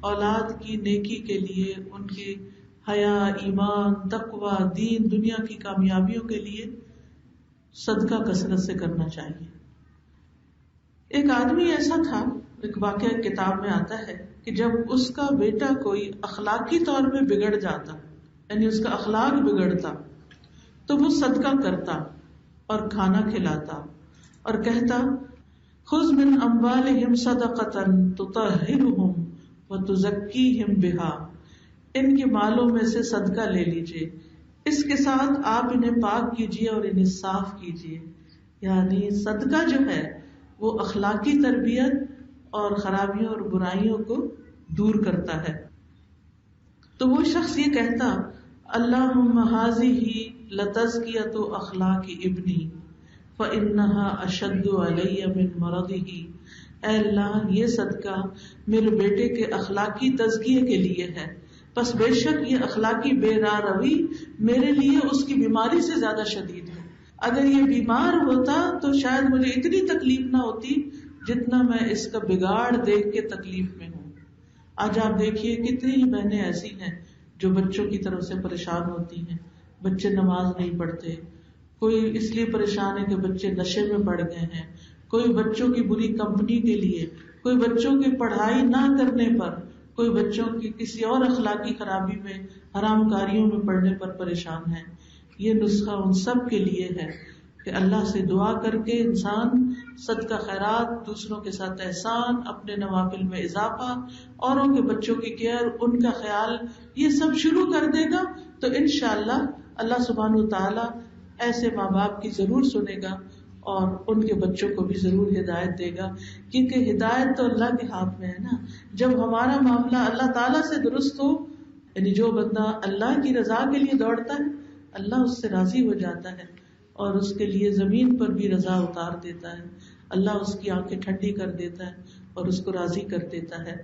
اولاد کی نیکی کے لیے، ان کے حیا، ایمان، تقوی، دین، دنیا کی کامیابیوں کے لیے صدقہ کثرت سے کرنا چاہیے۔ ایک آدمی ایسا تھا، ایک واقعہ کتاب میں آتا ہے کہ جب اس کا بیٹا کوئی اخلاقی طور پہ بگڑ جاتا، یعنی اس کا اخلاق بگڑتا، تو وہ صدقہ کرتا اور کھانا کھلاتا اور کہتا خذ من اموالہم صدقۃ تطہرہم وتزکیہم بہا، ان کے مالوں میں سے صدقہ لے لیجئے، اس کے ساتھ آپ انہیں پاک کیجئے اور انہیں صاف کیجئے۔ یعنی صدقہ جو ہے وہ اخلاقی تربیت اور خرابیوں اور برائیوں کو دور کرتا ہے۔ تو وہ شخص یہ کہتا اللہم ھذہ لتزکیۃ اخلاق ابنی فإنها اشد علی من مرضہ، اے اللہ یہ صدقہ میرے بیٹے کے اخلاقی تزکیے کے لیے ہے، پس بے شک یہ اخلاقی بے راہ روی میرے لیے اس کی بیماری سے زیادہ شدید ہے۔ اگر یہ بیمار ہوتا تو شاید مجھے اتنی تکلیف نہ ہوتی جتنا میں اس کا بگاڑ دیکھ کے تکلیف میں ہوں۔ آج آپ دیکھیے کتنی ہی بہنیں ایسی ہیں جو بچوں کی طرف سے پریشان ہوتی ہیں، بچے نماز نہیں پڑھتے، کوئی اس لیے پریشان ہے کہ بچے نشے میں پڑ گئے ہیں، کوئی بچوں کی بری کمپنی کے لیے، کوئی بچوں کی پڑھائی نہ کرنے پر، کوئی بچوں کی کسی اور اخلاقی خرابی میں، حرام کاریوں میں پڑنے پر پریشان ہے۔ یہ نسخہ ان سب کے لیے ہے کہ اللہ سے دعا کر کے انسان صدقہ خیرات، دوسروں کے ساتھ احسان، اپنے نوافل میں اضافہ، اوروں کے بچوں کی کیئر، ان کا خیال، یہ سب شروع کر دے گا تو انشاءاللہ اللہ سبحانہ وتعالی ایسے ماں باپ کی ضرور سنے گا اور ان کے بچوں کو بھی ضرور ہدایت دے گا، کیونکہ ہدایت تو اللہ کے ہاتھ میں ہے نا۔ جب ہمارا معاملہ اللہ تعالیٰ سے درست ہو، یعنی جو بندہ اللہ کی رضا کے لیے دوڑتا ہے اللہ اس سے راضی ہو جاتا ہے اور اس کے لیے زمین پر بھی رضا اتار دیتا ہے، اللہ اس کی آنکھیں ٹھنڈی کر دیتا ہے اور اس کو راضی کر دیتا ہے۔